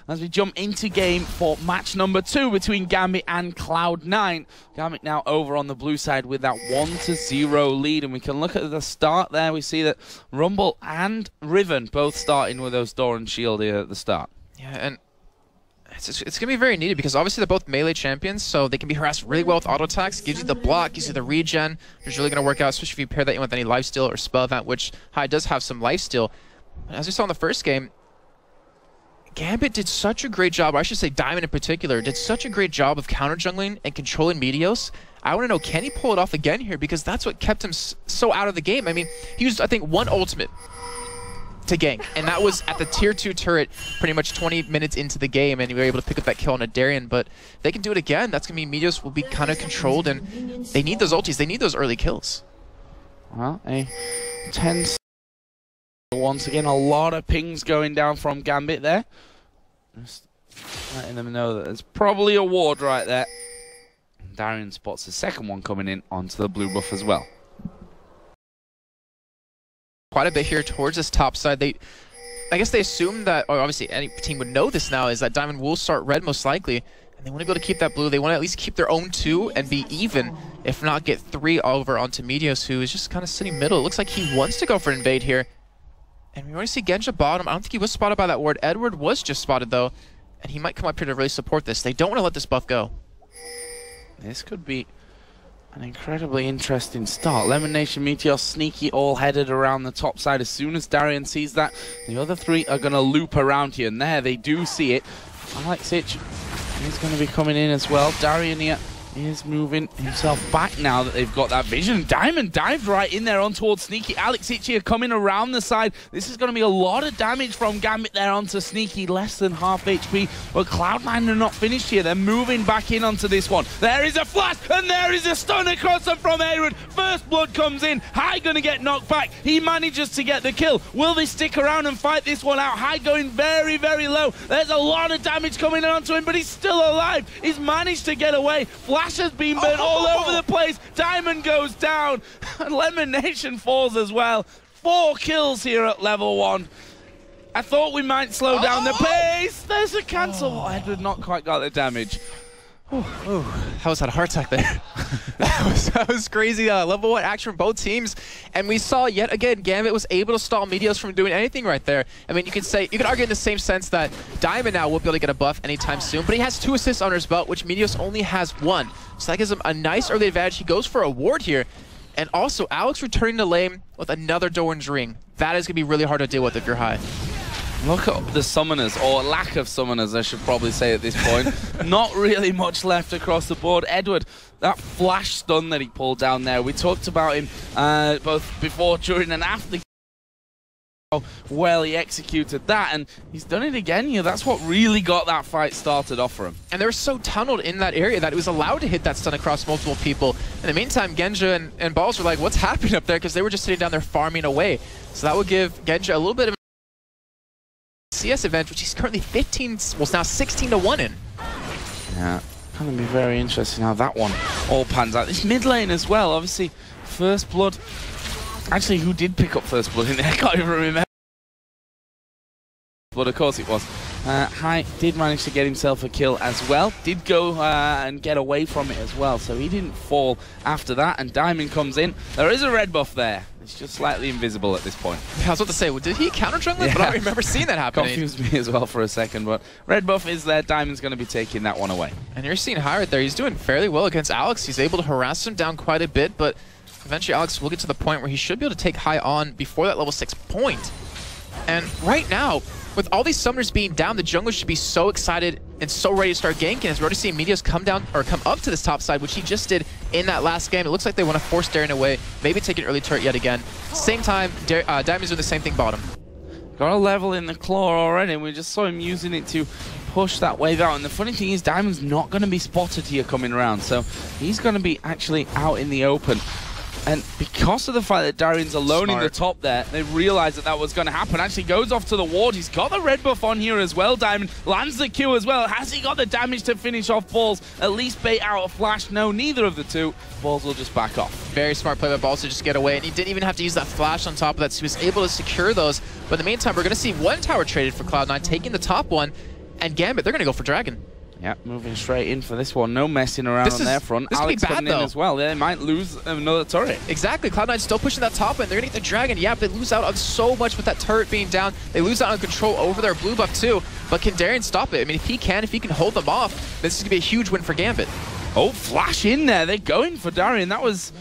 As we jump into game for match number 2 between Gambit and Cloud9. Gambit now over on the blue side with that 1-0 lead, and we can look at the start there. We see that Rumble and Riven both starting with those Door and Shield here at the start. Yeah, and it's going to be very needed because obviously they're both melee champions, so they can be harassed really well with auto attacks. Gives you the block, gives you the regen, which is really going to work out, especially if you pair that in with any lifesteal or spell event, which High does have some lifesteal. But as we saw in the first game, Gambit did such a great job, or I should say Diamond in particular, did such a great job of counter-jungling and controlling Meteos. I want to know, can he pull it off again here? Because that's what kept him so out of the game. I mean, he used, I think, one ultimate to gank, and that was at the tier 2 turret pretty much 20 minutes into the game, and we were able to pick up that kill on a Darien. But they can do it again. That's going to mean Meteos will be kind of controlled, and they need those ultis. They need those early kills. Well, a 10... Once again, a lot of pings going down from Gambit there. Just letting them know that there's probably a ward right there. Darien spots the second one coming in onto the blue buff as well. Quite a bit here towards this top side. I guess they assume that, or obviously any team would know this now, is that Diamond will start red most likely. And they want to be able to keep that blue. They want to at least keep their own 2 and be even, if not get 3 over onto Meteos, who is just kind of sitting middle. It looks like he wants to go for invade here. And we already see Genja bottom. I don't think he was spotted by that ward. Edward was just spotted, though. And he might come up here to really support this. They don't want to let this buff go. This could be an incredibly interesting start. Lemon Nation, Meteor, Sneaky all headed around the top side. As soon as Darien sees that, the other 3 are going to loop around here. And there, they do see it. Alex Itch is going to be coming in as well. Darien here is moving himself back now that they've got that vision. Diamond dived right in there on towards Sneaky. Alex Itchy coming around the side. This is going to be a lot of damage from Gambit there onto Sneaky, less than half HP. But Cloud9 are not finished here. They're moving back in onto this one. There is a flash, and there is a stun across them from Aerud. First blood comes in. High going to get knocked back. He manages to get the kill. Will they stick around and fight this one out? High going very, very low. There's a lot of damage coming onto him, but he's still alive. He's managed to get away. Flash has been burnt all over the place. Diamond goes down. Lemon Nation falls as well. 4 kills here at level 1. I thought we might slow down the pace. There's a cancel. Edward not quite got the damage. I was had a heart attack there. that was crazy. Level 1 action from both teams, and we saw yet again Gambit was able to stall Meteos from doing anything right there. I mean, you could argue in the same sense that Diamond now won't be able to get a buff anytime soon, but he has 2 assists under his belt, which Meteos only has 1. So that gives him a nice early advantage. He goes for a ward here, and also Alex returning to lane with another Doran's ring. That is gonna be really hard to deal with if you're High. Look at the summoners, or lack of summoners, I should probably say at this point. Not really much left across the board. Edward, that flash stun that he pulled down there, we talked about him both before, during, and after. How well he executed that, and he's done it again here. That's what really got that fight started off for him. And they were so tunneled in that area that it was allowed to hit that stun across multiple people. In the meantime, Genja and Balls were like, what's happening up there? Because they were just sitting down there farming away. So that would give Genja a little bit of CS advantage, which he's currently 15, well, it's now 16-1 in. Yeah, going to be very interesting how that one all pans out. This mid lane as well, obviously, first blood. Actually, who did pick up first blood in there? I can't even remember. But of course it was. High did manage to get himself a kill as well. Did go and get away from it as well, so he didn't fall after that. And Diamond comes in. There is a red buff there. It's just slightly invisible at this point. Yeah, I was about to say, well, did he counter jungle? Yeah. But I don't remember seeing that happen. Confused me as well for a second, but red buff is there. Diamond's going to be taking that one away. And you're seeing High right there. He's doing fairly well against Alex. He's able to harass him down quite a bit, but eventually Alex will get to the point where he should be able to take High on before that level 6 point. And right now, with all these summoners being down, the junglers should be so excited and so ready to start ganking, as we're already seeing Meteos come down, or come up to this top side, which he just did in that last game. It looks like they want to force Darien away, maybe take an early turret yet again. Same time, Diamond's doing the same thing bottom. Got a level in the claw already, and we just saw him using it to push that wave out. And the funny thing is, Diamond's not going to be spotted here coming around, so he's going to be actually out in the open. And because of the fact that Darian's alone in the Smart. top there, they realized that that was going to happen. Actually goes off to the ward. He's got the red buff on here as well, Diamond. Lands the Q as well. Has he got the damage to finish off Balls? At least bait out a flash. No, neither of the two. Balls will just back off. Very smart play by Balls to just get away, and he didn't even have to use that flash on top of that, so he was able to secure those. But in the meantime, we're going to see one tower traded for Cloud9, taking the top one, and Gambit, they're going to go for Dragon. Yeah, moving straight in for this one. No messing around on their front. This Alex could be bad, coming in though. as well. They might lose another turret. Exactly, Cloud9 still pushing that top lane. They're going to get the Dragon. Yeah, but they lose out on so much with that turret being down. They lose out on control over their blue buff too. But can Darian stop it? I mean, if he can hold them off, this is going to be a huge win for Gambit. Oh, flash in there. They're going for Darian. That was...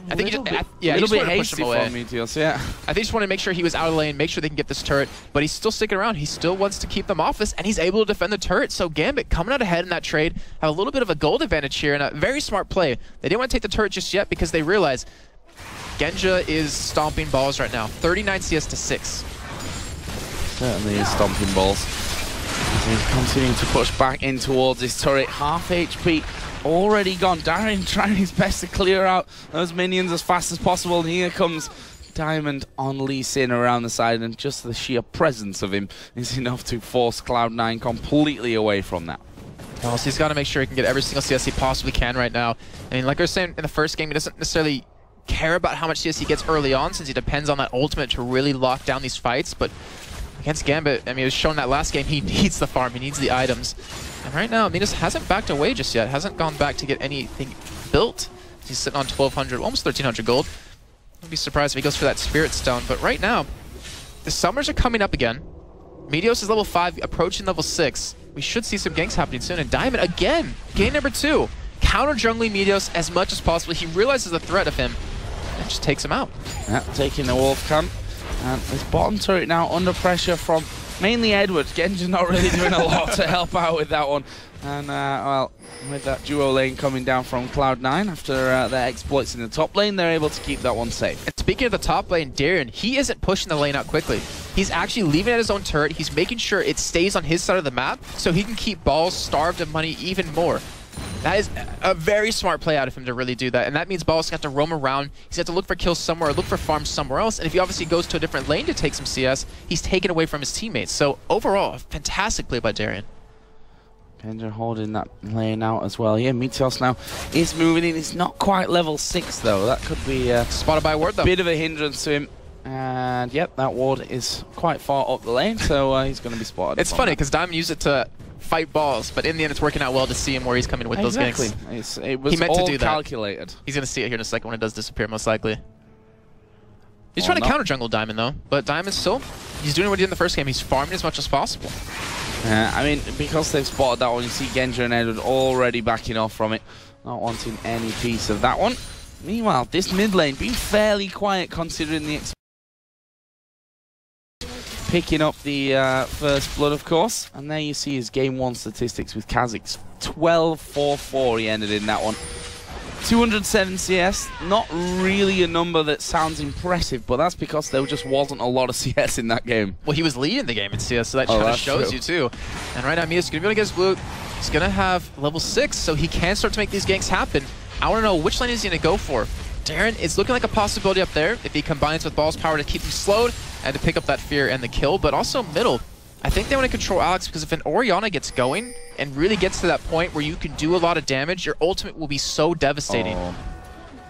I think he just, a little bit wanted to push hasty him away. from Meteos, yeah. I think he just wanted to make sure he was out of the lane, make sure they can get this turret, but he's still sticking around. He still wants to keep them off this, and he's able to defend the turret. So Gambit coming out ahead in that trade, have a little bit of a gold advantage here, and a very smart play. They didn't want to take the turret just yet because they realize Genja is stomping Balls right now. 39 CS to 6. Certainly is stomping Balls. As he's continuing to push back in towards his turret. Half HP already gone. Darian trying his best to clear out those minions as fast as possible. And here comes Diamond on Lee Sin around the side, and just the sheer presence of him is enough to force Cloud9 completely away from that. So he's got to make sure he can get every single CS he possibly can right now. I mean, like I was saying in the first game, he doesn't necessarily care about how much CS he gets early on, since he depends on that ultimate to really lock down these fights. But against Gambit, I mean, it was shown that last game he needs the farm, he needs the items. And right now, Midas hasn't backed away just yet, hasn't gone back to get anything built. He's sitting on 1,200, almost 1,300 gold. I'd be surprised if he goes for that Spirit Stone. But right now, the Summers are coming up again. Meteos is level 5, approaching level 6. We should see some ganks happening soon. And Diamond, again, game number 2. Counter jungling Meteos as much as possible. He realizes the threat of him and just takes him out. Yeah, taking the Wolf camp. And this bottom turret now under pressure from mainly Edward. Genja's not really doing a lot to help out with that one. And, well, with that duo lane coming down from Cloud9 after their exploits in the top lane, they're able to keep that one safe. And speaking of the top lane, Darian, he isn't pushing the lane out quickly. He's actually leaving at his own turret. He's making sure it stays on his side of the map so he can keep Balls starved of money even more. That is a very smart play out of him to really do that. And that means Balls got to roam around. He's got to look for kills somewhere, look for farms somewhere else. And if he obviously goes to a different lane to take some CS, he's taken away from his teammates. So overall, a fantastic play by Darian. Genja holding that lane out as well. Yeah, Meteos now is moving in. He's not quite level 6 though. That could be spotted by a ward though. Bit of a hindrance to him. And yep, that ward is quite far up the lane, so he's going to be spotted. It's funny because Diamond used it to fight Balls, but in the end it's working out well to see him where he's coming with those ganks. It was he meant all to do that. calculated. He's going to see it here in a second when it does disappear, most likely. He's trying to counter jungle Diamond though, but Diamond still, he's doing what he did in the first game. He's farming as much as possible. I mean, because they've spotted that one, you see Genja and Edward already backing off from it, not wanting any piece of that one. Meanwhile, this mid lane being fairly quiet considering the picking up the first blood, of course. And there you see his game 1 statistics with Kha'Zix. 12-4-4 he ended in that one. 207 CS, not really a number that sounds impressive, but that's because there just wasn't a lot of CS in that game. Well, he was leading the game in CS, so that kind of shows you too. And right now, Mia's going to be able to get his blue. He's going to have level 6, so he can start to make these ganks happen. I want to know which lane is he going to go for. Darren, it's looking like a possibility up there if he combines with Balls' power to keep him slowed and to pick up that fear and the kill, but also middle. I think they want to control Alex because if an Orianna gets going and really gets to that point where you can do a lot of damage, your ultimate will be so devastating. Oh,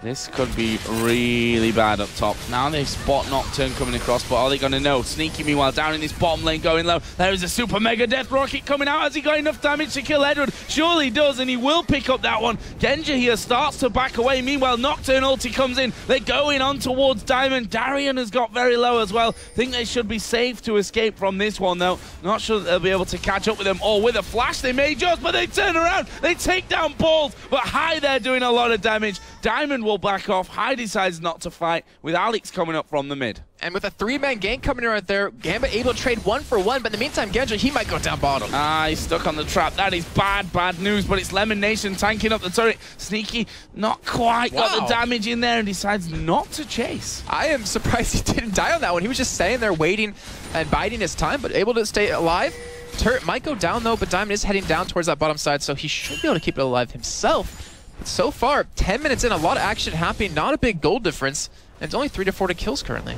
this could be really bad up top. Now they spot Nocturne coming across, but are they going to know? Sneaky, meanwhile, down in this bottom lane going low. There is a super mega death rocket coming out. Has he got enough damage to kill Edward? Surely he does, and he will pick up that one. Genja here starts to back away. Meanwhile, Nocturne ulti comes in. They're going on towards Diamond. Darian has got very low as well. Think they should be safe to escape from this one, though. Not sure that they'll be able to catch up with them. Or with a flash, they may just, but they turn around. They take down Balls, but High there doing a lot of damage. Diamond will back off. High decides not to fight with Alex coming up from the mid. And with a 3-man gank coming in right there, Gambit able to trade 1-for-1, but in the meantime, Genja, he might go down bottom. He's stuck on the trap. That is bad news, but it's Lemon Nation tanking up the turret. Sneaky, not quite got the damage in there and decides not to chase. I am surprised he didn't die on that one. He was just staying there waiting and biding his time, but able to stay alive. Turret might go down though, but Diamond is heading down towards that bottom side, so he should be able to keep it alive himself. But so far, 10 minutes in, a lot of action happening, not a big goal difference. And it's only 3 to 4 to kills currently.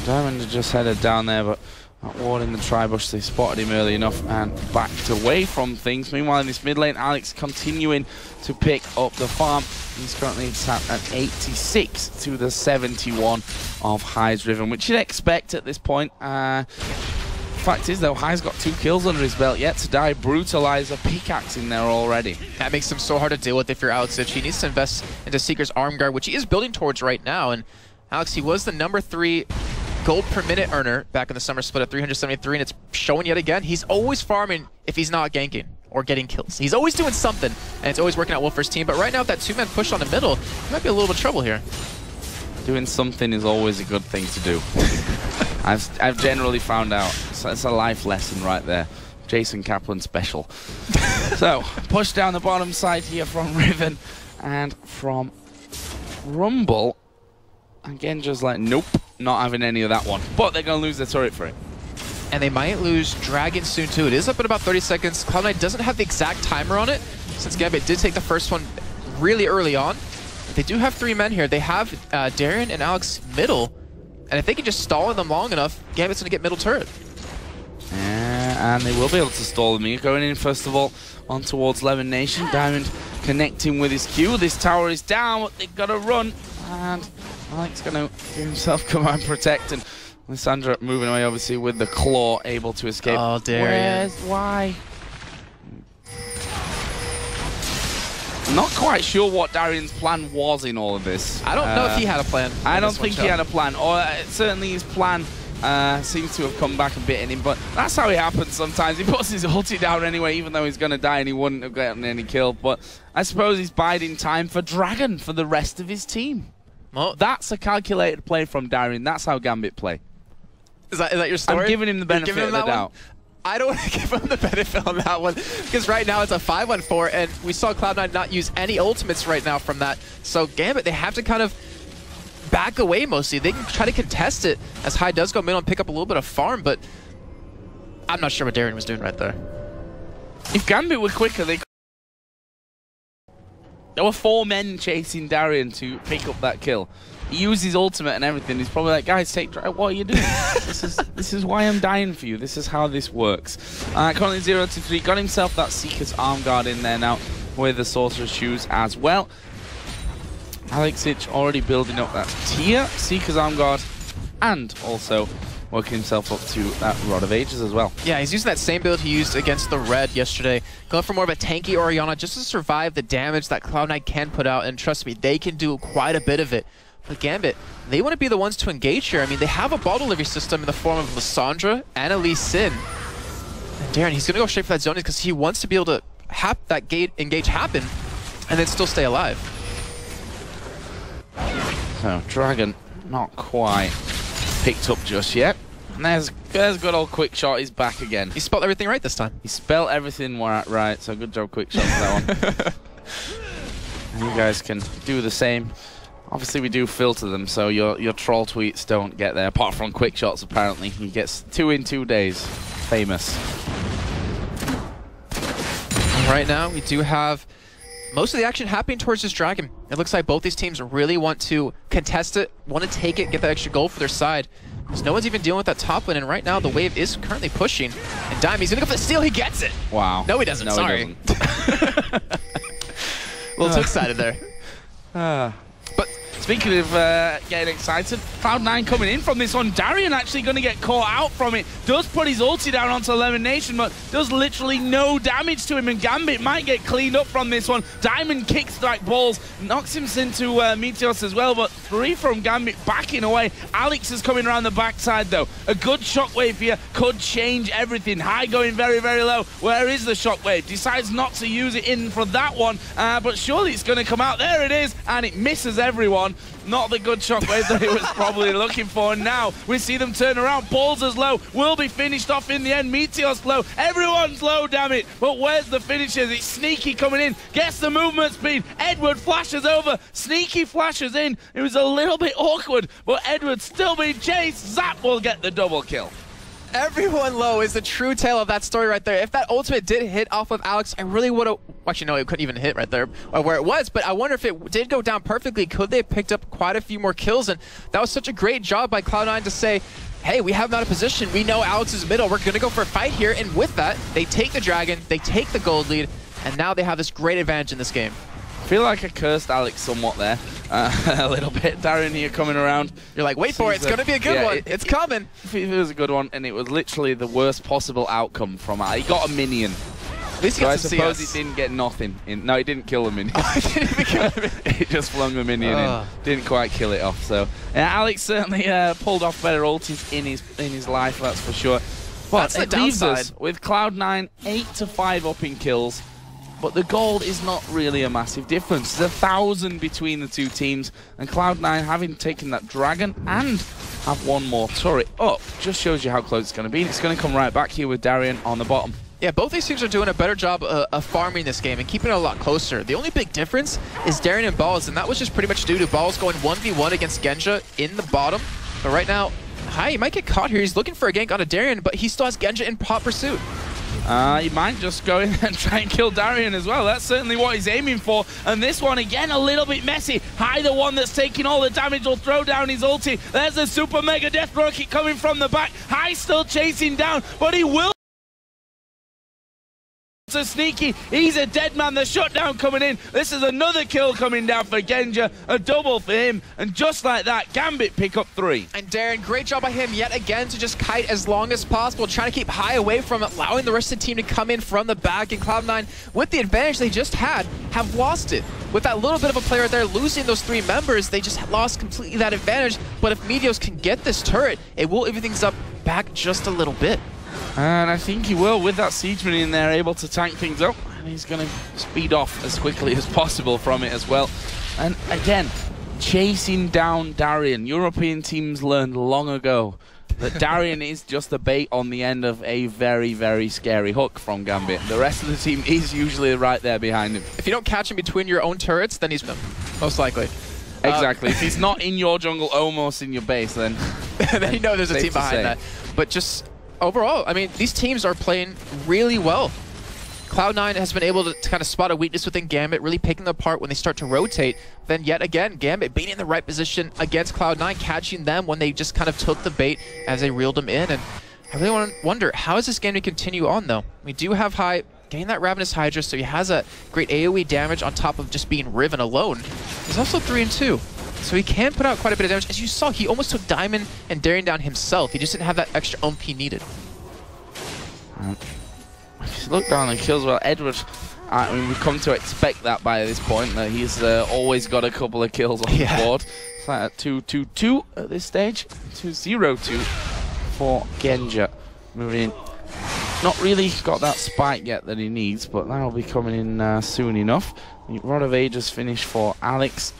Diamond just headed down there, but not warding the tri-bush. They spotted him early enough and backed away from things. Meanwhile, in this mid lane, Alex continuing to pick up the farm. He's currently sat at 86 to the 71 of High's Riven, which you'd expect at this point. Fact is, though, High's got 2 kills under his belt yet to die. Brutalizer pickaxe in there already. That makes him so hard to deal with if you're Alex. He needs to invest into Seeker's arm guard, which he is building towards right now. And Alex, he was the number 3 gold per minute earner back in the summer split at 373, and it's showing yet again. He's always farming if he's not ganking or getting kills. He's always doing something, and it's always working out well for his team. But right now, with that 2-man push on the middle, he might be a little bit of trouble here. Doing something is always a good thing to do. I've generally found out. So it's a life lesson right there. Jason Kaplan special. So, push down the bottom side here from Riven and from Rumble. Again, just like, nope, not having any of that one. But they're going to lose their turret for it. And they might lose Dragon soon, too. It is up in about 30 seconds. Cloud9 doesn't have the exact timer on it, since Gambit did take the first one really early on. But they do have 3 men here. They have Darren and Alex middle. And if they can just stall them long enough, Gambit's going to get middle turret. Yeah, and they will be able to stall them here. Going in, first of all, on towards Lemon Nation. Diamond connecting with his Q. This tower is down, but they've got to run. And Alex going to give himself command protect. And Lissandra moving away, obviously, with the claw, able to escape. Oh, Darian. Why? Not quite sure what Darian's plan was in all of this. I don't know if he had a plan. I don't think he had a plan. Or certainly his plan seems to have come back and bitten him. But that's how it happens sometimes. He puts his ulti down anyway, even though he's going to die and he wouldn't have gotten any kill. But I suppose he's biding time for Dragon for the rest of his team. Well, that's a calculated play from Darian. That's how Gambit play. Is that your story? I'm giving him the benefit of the doubt. I don't want to give him the benefit on that one, because right now it's a 5-1-4, and we saw Cloud9 not use any ultimates right now from that. So Gambit, they have to kind of back away mostly. They can try to contest it as High does go middle and pick up a little bit of farm, but I'm not sure what Darren was doing right there. If Gambit were quicker, there were 4 men chasing Darian to pick up that kill. He used his ultimate and everything. He's probably like, guys, what are you doing? this is why I'm dying for you. This is how this works. Currently 0-3. Got himself that Seeker's arm guard in there now with the Sorcerer's Shoes as well. Alexich already building up that tier, Seeker's arm guard, and also working himself up to that Rod of Ages as well. Yeah, he's using that same build he used against the Red yesterday. Going for more of a tanky Orianna just to survive the damage that Cloud9 can put out. And trust me, they can do quite a bit of it. But Gambit, they want to be the ones to engage here. I mean, they have a ball delivery system in the form of Lissandra and Elise Sin. And Darren, he's going to go straight for that zone because he wants to be able to have that engage happen and then still stay alive. So, Dragon not quite picked up just yet. And there's good old Quick Shot. He's back again. He spelled everything right this time. He spelled everything right, so good job, Quick Shot, for that one. And you guys can do the same. Obviously, we do filter them, so your troll tweets don't get there. Apart from Quick Shots, apparently. He gets 2 in 2 days. Famous. Right now, we do have most of the action happening towards this Dragon. It looks like both these teams really want to contest it, want to take it, get that extra goal for their side. Because no one's even dealing with that top lane, and right now the wave is currently pushing. And Dime, he's going to go for the steal, he gets it! Wow. No, he doesn't, no, sorry. He doesn't. A little too excited there. But speaking of getting excited, Cloud9 coming in from this one. Darian actually going to get caught out from it. Does put his ulti down onto Lemon Nation, but does literally no damage to him. And Gambit might get cleaned up from this one. Diamond kicks like balls, knocks him into Meteos as well, but 3 from Gambit backing away. Alex is coming around the backside though. A good shockwave here could change everything. High going very, very low. Where is the shockwave? Decides not to use it in for that one, but surely it's going to come out. There it is, and it misses everyone. Not the good shockwave that he was probably looking for. And now we see them turn around. Balls low, will be finished off in the end. Meteor's low, everyone's low, damn it. But where's the finishes? It's Sneaky coming in, gets the movement speed. Edward flashes over, Sneaky flashes in. It was a little bit awkward, but Edward still being chased. Zap will get the double kill. Everyone low is the true tale of that story right there. If that ultimate did hit off of Alex, I really would have... Actually, no, it couldn't even hit right there where it was, but I wonder if it did go down perfectly, could they have picked up quite a few more kills? And that was such a great job by Cloud9 to say, hey, we have not a position. We know Alex is middle. We're going to go for a fight here. And with that, they take the Dragon, they take the gold lead, and now they have this great advantage in this game. I feel like I cursed Alex somewhat there, a little bit. Darren here coming around. You're like, wait for it, it's going to be a good one. It's coming. It was a good one, and it was literally the worst possible outcome from it. He got a minion. At least he got some I suppose CS. he didn't get nothing. No, he didn't kill the minion. He didn't even kill the minion. He just flung the minion in. Didn't quite kill it off. So Alex certainly pulled off better ultis in his life, that's for sure. But that's the leaves downside. us with Cloud9 8-5 up in kills. But the gold is not really a massive difference. There's 1,000 between the two teams, and Cloud9 having taken that Dragon and have one more turret up just shows you how close it's going to be. It's going to come right back here with Darian on the bottom. Yeah, both these teams are doing a better job of farming this game and keeping it a lot closer. The only big difference is Darian and Balls, and that was just pretty much due to Balls going 1v1 against Genja in the bottom. But right now, he might get caught here. He's looking for a gank on a Darian, but he still has Genja in hot pursuit. He might just go in and try and kill Darian as well. That's certainly what he's aiming for. And this one, again, a little bit messy. Hai, the one that's taking all the damage, will throw down his ulti. There's a super mega death rocket coming from the back. Hai still chasing down, but he will... So Sneaky, he's a dead man. The shutdown coming in. This is another kill coming down for Genja. A double for him. And just like that, Gambit pick up 3. And Darren, great job by him yet again to just kite as long as possible, trying to keep Hai away from it, allowing the rest of the team to come in from the back. And Cloud9, with the advantage they just had, have lost it. With that little bit of a player right there losing those 3 members, they just lost completely that advantage. But if Meteos can get this turret, it will even things up back just a little bit. And I think he will, with that Siegeman in there, able to tank things up. And he's going to speed off as quickly as possible from it as well. And again, chasing down Darian. European teams learned long ago that Darian is just a bait on the end of a very, very scary hook from Gambit. The rest of the team is usually right there behind him. If you don't catch him between your own turrets, then he's most likely. Exactly. If he's not in your jungle, almost in your base, then... then you know there's a team behind that. But just... overall, I mean, these teams are playing really well. Cloud9 has been able to kind of spot a weakness within Gambit, really picking them apart when they start to rotate. Then yet again, Gambit being in the right position against Cloud9, catching them when they just kind of took the bait as they reeled them in. And I really want to wonder, how is this game to continue on, though? We do have Hai getting that Ravenous Hydra, so he has a great AoE damage on top of just being Riven alone. He's also 3-2. So he can put out quite a bit of damage. As you saw, he almost took Diamond and Darian down himself. He just didn't have that extra oomph he needed. If you look down and kills, well, Edward, I mean, we've come to expect that by this point, that he's always got a couple of kills on the board. It's like a 2-2-2 at this stage. 2-0-2 for Genja. Moving in. Not really got that spike yet that he needs, but that'll be coming in soon enough. Rod of Ages finish for Alex.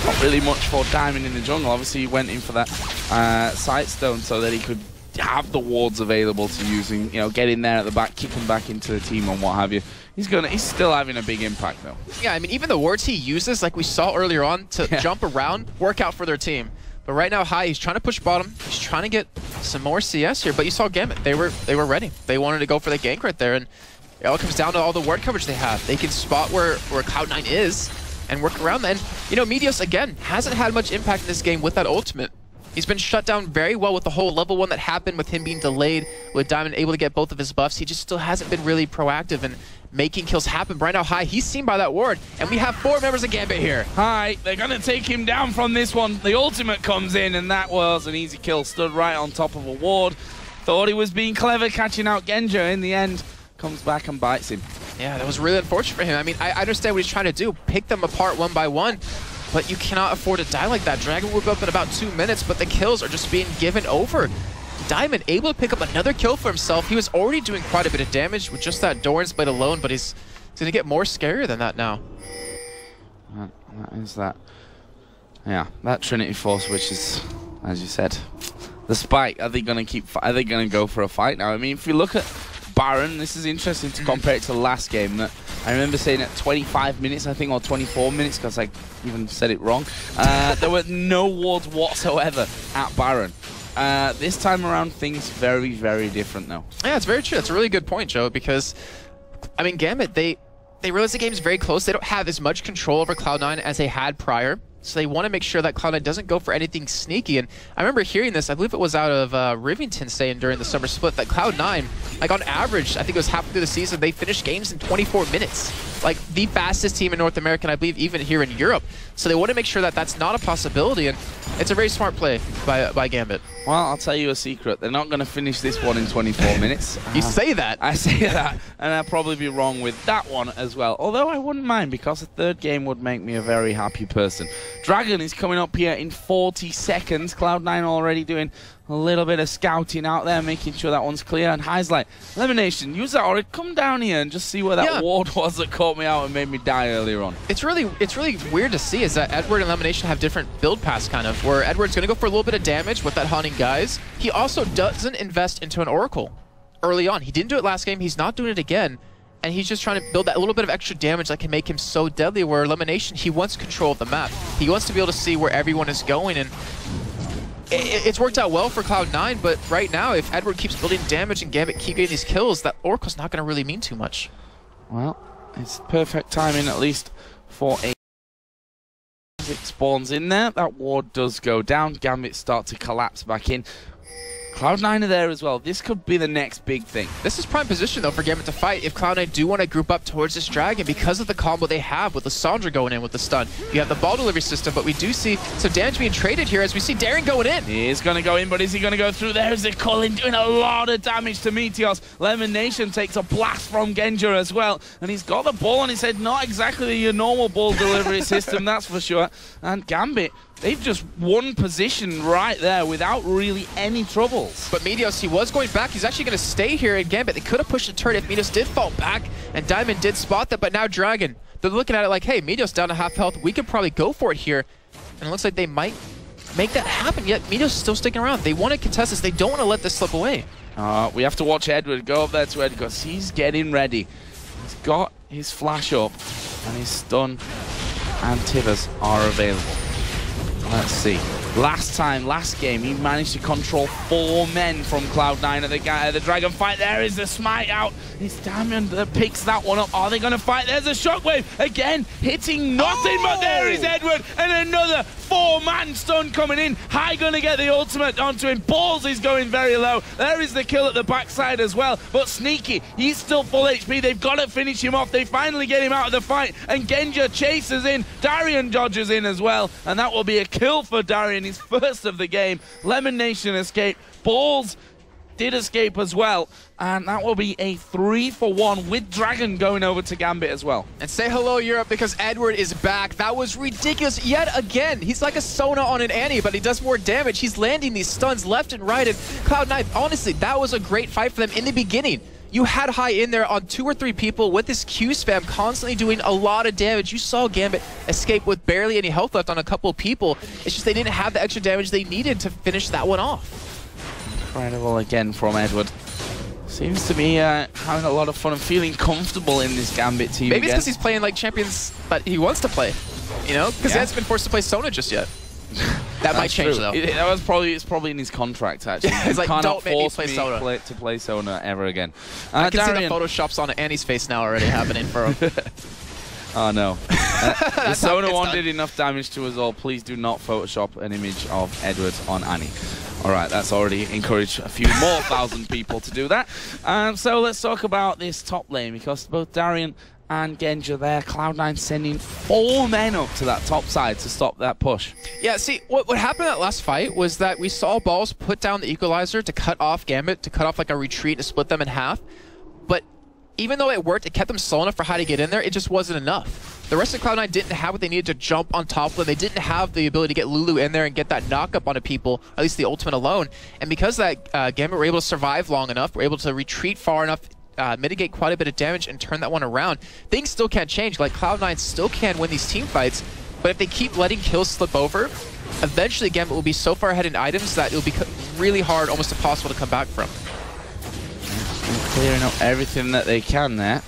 Not really much for Diamond in the jungle. Obviously, he went in for that Sightstone so that he could have the wards available to use and, you know, get in there at the back, kick him back into the team and what have you. He's still having a big impact, though. Yeah, I mean, even the wards he uses, like we saw earlier on, to jump around, work out for their team. But right now, Hai, he's trying to push bottom. He's trying to get some more CS here. But you saw Gambit. They were ready. They wanted to go for the gank right there. And it all comes down to all the ward coverage they have. They can spot where Cloud9 is and work around that. And, you know, Meteos, again, hasn't had much impact in this game with that ultimate. He's been shut down very well with the whole level 1 that happened with him being delayed, with Diamond able to get both of his buffs. He just still hasn't been really proactive in making kills happen. But right now, Hai, he's seen by that ward, and we have 4 members of Gambit here. Hai, they're going to take him down from this one. The ultimate comes in, and that was an easy kill. Stood right on top of a ward. Thought he was being clever catching out Genja. In the end, comes back and bites him. Yeah, that was really unfortunate for him. I mean, I understand what he's trying to do, pick them apart one by one, but you cannot afford to die like that. Dragon will go up in about 2 minutes, but the kills are just being given over. Diamond able to pick up another kill for himself. He was already doing quite a bit of damage with just that Doran's Blade alone, but he's going to get more scarier than that now. That is that. Yeah, that Trinity Force, which is, as you said, the spike. Are they going to go for a fight now? I mean, if you look at Baron, this is interesting to compare it to the last game. That I remember saying at 25 minutes, I think, or 24 minutes, because I even said it wrong. There were no wards whatsoever at Baron. This time around, things very, very different, though. Yeah, it's very true. That's a really good point, Joe, because, I mean, Gambit, they realize the game's very close. They don't have as much control over Cloud9 as they had prior. So they want to make sure that Cloud9 doesn't go for anything sneaky. And I remember hearing this, I believe it was out of Rivington saying during the summer split that Cloud9, like on average, I think it was halfway through the season, they finished games in 24 minutes. Like the fastest team in North America, and I believe even here in Europe. So they want to make sure that that's not a possibility. And it's a very smart play by Gambit. Well, I'll tell you a secret. They're not going to finish this one in 24 minutes. You say that. I say that, and I'll probably be wrong with that one as well. Although I wouldn't mind, because a third game would make me a very happy person. Dragon is coming up here in 40 seconds. Cloud9 already doing a little bit of scouting out there, making sure that one's clear. And High's like, Elimination, use that or come down here and just see where that ward was that caught me out and made me die earlier on. It's really weird to see is that Edward and Elimination have different build paths, kind of, where Edward's going to go for a little bit of damage with that Haunting Guise. He also doesn't invest into an Oracle early on. He didn't do it last game. He's not doing it again. And he's just trying to build that little bit of extra damage that can make him so deadly, where Elimination, he wants control of the map. He wants to be able to see where everyone is going, and it's worked out well for Cloud9, but right now, if Edward keeps building damage and Gambit keep getting these kills, that Oracle's not going to really mean too much. Well, it's perfect timing, at least for a... As it spawns in there, that ward does go down. Gambit start to collapse back in. Cloud9 are there as well. This could be the next big thing. This is prime position, though, for Gambit to fight if Cloud9 do want to group up towards this Dragon because of the combo they have with Lissandra going in with the stun. You have the ball delivery system, but we do see some damage being traded here as we see Darren going in. He is going to go in, but is he going to go through? There's the Cullen doing a lot of damage to Meteos. Elimination takes a blast from Genja as well, and he's got the ball on his head. Not exactly your normal ball delivery system, that's for sure. And Gambit, they've just won position right there without really any troubles. But Meteos, he was going back. He's actually going to stay here in Gambit. They could have pushed the turret if Meteos did fall back, and Diamond did spot that, but now Dragon, they're looking at it like, hey, Meteos down to half health. We could probably go for it here. And it looks like they might make that happen, yet Meteos is still sticking around. They want to contest this. They don't want to let this slip away. We have to watch Edward go up there to Edward because he's getting ready. He's got his flash up, and his stun and Tivers are available. Let's see. Last game, he managed to control 4 men from Cloud9 at the Dragon fight. There is the smite out. It's Diamond that picks that one up. Are they going to fight? There's a shockwave. Again, hitting nothing, but there is Edward. And another 4-man stun coming in. High going to get the ultimate onto him. Balls is going very low. There is the kill at the backside as well. But Sneaky, he's still full HP. They've got to finish him off. They finally get him out of the fight. And Genja chases in. Darian dodges in as well. And that will be a kill for Darian. His first of the game. Lemon Nation escaped. Balls did escape as well, and that will be a 3-for-1 with Dragon going over to Gambit as well. And say hello, Europe, because Edward is back. That was ridiculous yet again. He's like a Sona on an Annie, but he does more damage. He's landing these stuns left and right, and Cloud9, honestly, that was a great fight for them in the beginning. You had High in there on 2 or 3 people with his Q spam constantly doing a lot of damage. You saw Gambit escape with barely any health left on a couple of people. It's just they didn't have the extra damage they needed to finish that one off. Incredible again from Edward. Seems to be having a lot of fun and feeling comfortable in this Gambit team. Maybe it's because he's playing like champions that he wants to play, you know? Because he hasn't been forced to play Sona just yet. That might change, true. though. It's probably in his contract, actually. It's like, don't make me play Sona. To play Sona ever again. I can see the Photoshops on Annie's face now already happening for him. Oh, no. The Sona one did enough damage to us all. Please do not Photoshop an image of Edward on Annie. All right, that's already encouraged a few more thousand people to do that. So let's talk about this top lane, because both Darian and Genja there, Cloud9 sending 4 men up to that top side to stop that push. Yeah, see, what happened in that last fight was that we saw Balls put down the Equalizer to cut off Gambit, to cut off like a retreat, to split them in half. But even though it worked, it kept them slow enough for High to get in there, it just wasn't enough. The rest of Cloud9 didn't have what they needed to jump on top of them. They didn't have the ability to get Lulu in there and get that knock-up onto people, at least the ultimate alone. And because of that, Gambit were able to survive long enough, were able to retreat far enough, mitigate quite a bit of damage and turn that one around. Things still can't change. Like, Cloud9 still can win these team fights, but if they keep letting kills slip over, eventually Gambit will be so far ahead in items that it'll be really hard, almost impossible to come back from. Clearing up everything that they can there.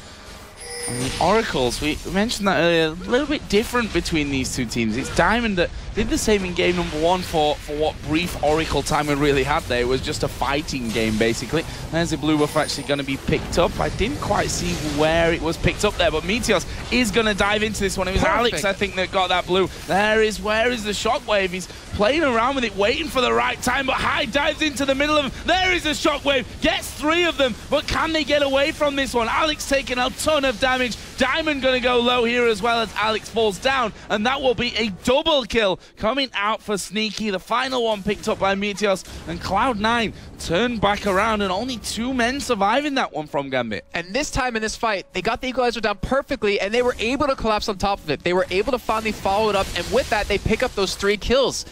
And the Oracles, we mentioned that earlier, a little bit different between these two teams. It's Diamond that did the same in game number 1 for what brief Oracle time we really had there. It was just a fighting game, basically. There's the blue buff actually going to be picked up. I didn't quite see where it was picked up there, but Meteos is going to dive into this one. It was Alex, I think, that got that blue. Where is the shockwave? He's playing around with it, waiting for the right time, but High dives into the middle of him. There is a shockwave, gets 3 of them, but can they get away from this one? Alex taking a ton of damage. Diamond going to go low here as well as Alex falls down, and that will be a double kill coming out for Sneaky. The final one picked up by Meteos, and Cloud9 turned back around, and only 2 men surviving that one from Gambit. And this time in this fight, they got the equalizer down perfectly, and they were able to collapse on top of it. They were able to finally follow it up, and with that, they pick up those 3 kills.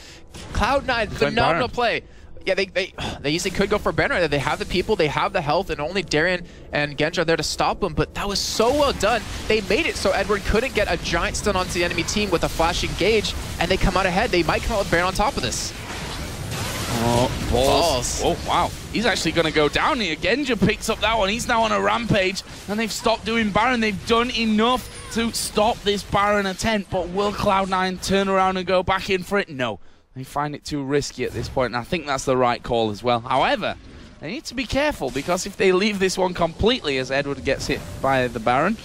Cloud9, phenomenal play. Yeah, they easily could go for Baron. They have the people, they have the health, and only Darien and Genji are there to stop them, but that was so well done. They made it so Edward couldn't get a giant stun onto the enemy team with a flash engage, and they come out ahead. They might come out with Baron on top of this. Oh, balls. Oh, wow. He's actually going to go down here. Genji picks up that one. He's now on a rampage, and they've stopped doing Baron. They've done enough to stop this Baron attempt, but will Cloud9 turn around and go back in for it? No. They find it too risky at this point, and I think that's the right call as well. However, they need to be careful, because if they leave this one completely as Edward gets hit by the Baron,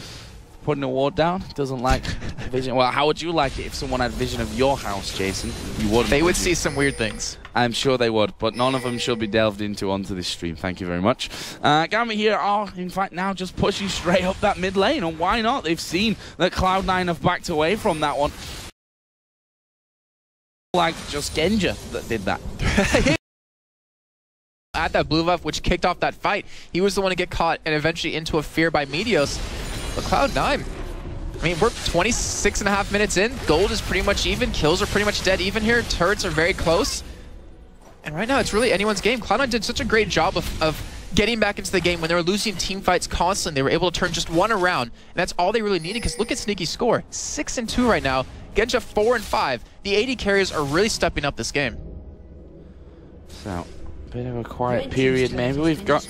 putting a ward down, doesn't like vision. Well, how would you like it if someone had vision of your house, Jason? You wouldn't. They would see some weird things. I'm sure they would, but none of them should be delved into onto this stream. Thank you very much. Gambit here are, in fact, now just pushing straight up that mid lane, and why not? They've seen that Cloud9 have backed away from that one. Like just Genji that did that. At that blue buff, which kicked off that fight, he was the one to get caught and eventually into a fear by Meteos. But Cloud9, I mean, we're 26.5 minutes in. Gold is pretty much even. Kills are pretty much dead even here. Turrets are very close. And right now, it's really anyone's game. Cloud9 did such a great job of getting back into the game when they were losing team fights constantly. They were able to turn just one around, and that's all they really needed, because look at Sneaky's score. 6-2 right now. Genji 4-5. The AD carriers are really stepping up this game. So, bit of a quiet period maybe. We've got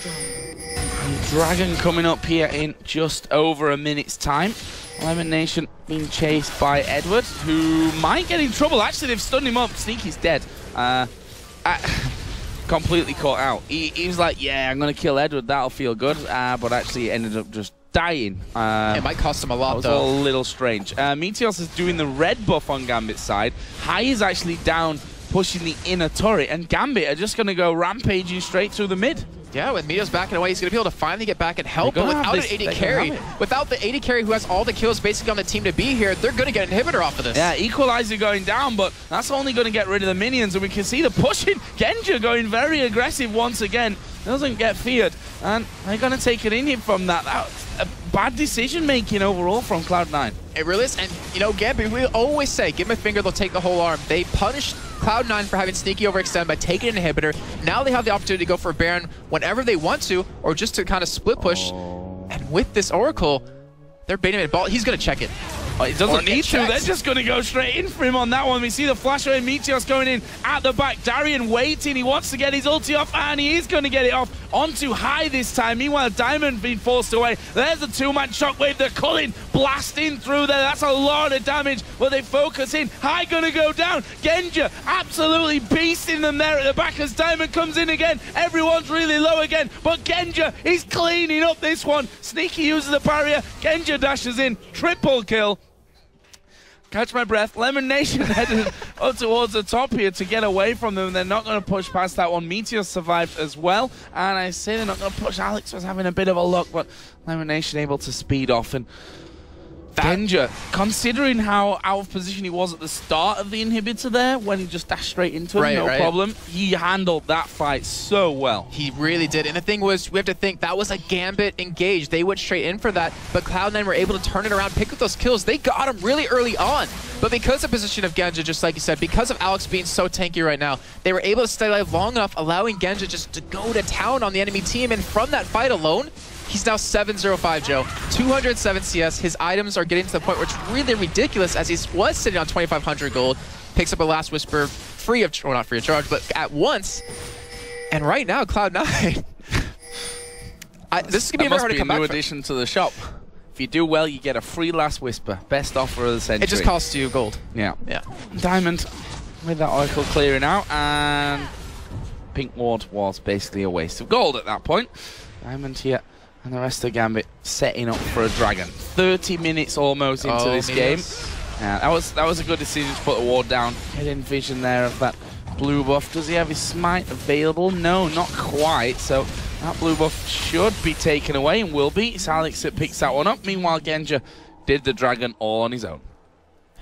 Dragon coming up here in just over a minute's time. Lemon Nation being chased by Edward, who might get in trouble. Actually, they've stunned him up. Sneaky's dead. Completely caught out. He was like, yeah, I'm going to kill Edward. That'll feel good. But actually ended up just dying. It might cost him a lot, though. That was a little strange. Meteos is doing the red buff on Gambit's side. High is actually down, pushing the inner turret, and Gambit are just going to go rampaging straight through the mid. Yeah, with Meteos backing away, he's going to be able to finally get back and help, but without an AD carry, without the AD carry who has all the kills basically on the team to be here, they're going to get an inhibitor off of this. Yeah, Equalizer going down, but that's only going to get rid of the minions, and we can see the pushing. Genji going very aggressive once again. Doesn't get feared, and they're going to take an inhib from that. That's a bad decision-making overall from Cloud9. It really is, and you know, Gambit, we always say, give them a finger, they'll take the whole arm. They punished Cloud9 for having Sneaky overextend by taking an inhibitor. Now they have the opportunity to go for a Baron whenever they want to, or just to kind of split push. And with this Oracle, they're baiting him at ball. He's going to check it. Oh, it doesn't need to. They're just going to go straight in for him on that one. We see the flash away. Meteos going in at the back. Darien waiting. He wants to get his ulti off, and he is going to get it off onto High this time. Meanwhile, Diamond being forced away. There's a 2-man shockwave. They're Cullen blasting through there. That's a lot of damage, but they focus in. High going to go down. Genji absolutely beasting them there at the back as Diamond comes in again. Everyone's really low again, but Genji is cleaning up this one. Sneaky uses the barrier. Genji dashes in. Triple kill. Catch my breath. Lemon Nation headed up towards the top here to get away from them. They're not going to push past that one. Meteor survived as well. And I say they're not going to push. Alex was having a bit of a luck, but Lemon Nation able to speed off. And Genji, considering how out of position he was at the start of the inhibitor there, when he just dashed straight into him, no problem, he handled that fight so well. He really did. And the thing was, we have to think, that was a Gambit engage. They went straight in for that, but Cloud9 were able to turn it around, pick up those kills. They got him really early on. But because of the position of Genji, just like you said, because of Alex being so tanky right now, they were able to stay alive long enough, allowing Genji just to go to town on the enemy team. And from that fight alone, he's now 705, Joe. 207 CS. His items are getting to the point where it's really ridiculous, as he was sitting on 2,500 gold. Picks up a Last Whisper free of, well, not free of charge, but at once. And right now, Cloud9. This is going to be very hard to come back from. New addition to the shop. If you do well, you get a free Last Whisper. Best offer of the century. It just costs you gold. Yeah. Yeah. Diamond with that Oracle clearing out, and Pink Ward was basically a waste of gold at that point. Diamond here, and the rest of Gambit setting up for a dragon. 30 minutes almost into this game. Yeah, that was a good decision to put the ward down. Hidden vision there of that blue buff. Does he have his smite available? No, not quite. So that blue buff should be taken away, and will be. It's Alex that picks that one up. Meanwhile, Genja did the dragon all on his own.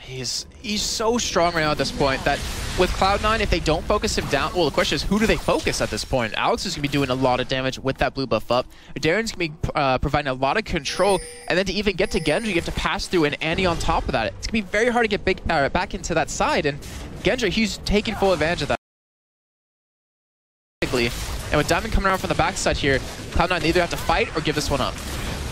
He's so strong right now at this point that with Cloud9, if they don't focus him down, well, the question is, who do they focus at this point? Alex is going to be doing a lot of damage with that blue buff up. Darren's going to be providing a lot of control, and then to even get to Genja, you have to pass through an Annie on top of that. It's going to be very hard to get back into that side, and Genja, he's taking full advantage of that. And with Diamond coming around from the backside here, Cloud9 either have to fight or give this one up.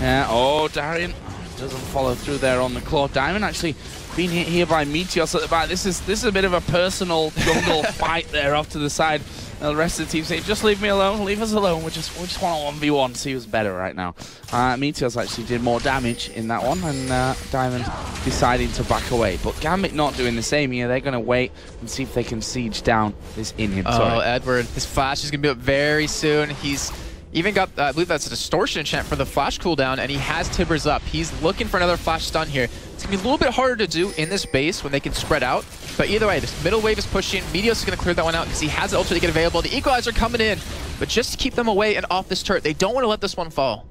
Yeah, Darian doesn't follow through there on the claw. Diamond actually being hit here by Meteos at the back. This is a bit of a personal jungle fight there off to the side. The rest of the team say, just leave me alone, leave us alone. We just want a 1v1, see who's better right now. Meteos actually did more damage in that one, and Diamond deciding to back away. But Gambit not doing the same here. They're going to wait and see if they can siege down this inhibitor. Oh, Edward, his flash is going to be up very soon. He's even got, I believe that's a distortion enchant for the flash cooldown, and he has Tibbers up. He's looking for another flash stun here. It's going to be a little bit harder to do in this base when they can spread out. But either way, this middle wave is pushing. Meteos is going to clear that one out because he has the ultra to get available. The Equalizer coming in, but just to keep them away and off this turret. They don't want to let this one fall.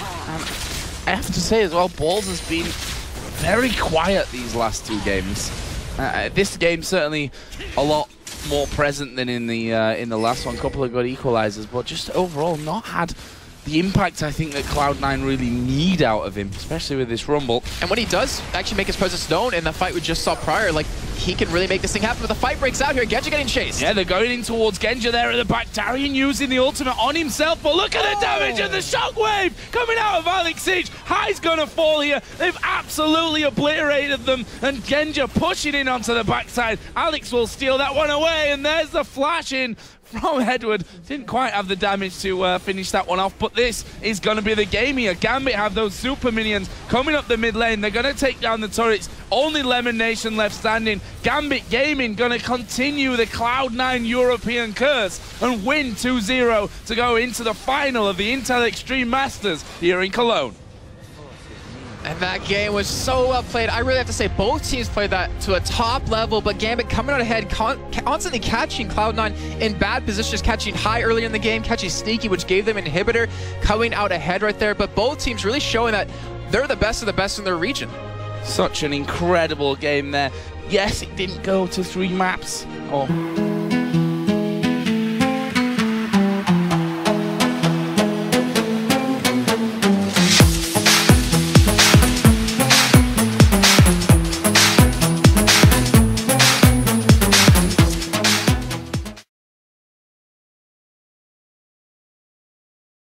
I have to say as well, Balls has been very quiet these last two games. This game certainly a lot more present than in the last one. Couple of good equalizers, but just overall not had the impact I think that Cloud9 really need out of him, especially with this Rumble. And when he does actually make his presence known in the fight we just saw prior, like, he can really make this thing happen. But the fight breaks out here. Genja getting chased. Yeah, they're going in towards Genja there at the back. Darian using the ultimate on himself, but look at the damage and the shockwave coming out of Alex Siege. High's gonna fall here. They've absolutely obliterated them, and Genja pushing in onto the backside. Alex will steal that one away, and there's the flash in from Edward. Didn't quite have the damage to finish that one off, but this is going to be the game here. Gambit have those super minions coming up the mid lane. They're going to take down the turrets. Only Lemon Nation left standing. Gambit Gaming going to continue the Cloud9 European curse and win 2-0 to go into the final of the Intel Extreme Masters here in Cologne. And that game was so well played. I really have to say both teams played that to a top level, but Gambit coming out ahead, constantly catching Cloud9 in bad positions, catching high early in the game, catching sneaky, which gave them inhibitor, coming out ahead right there. But both teams really showing that they're the best of the best in their region. Such an incredible game there. Yes, it didn't go to 3 maps, or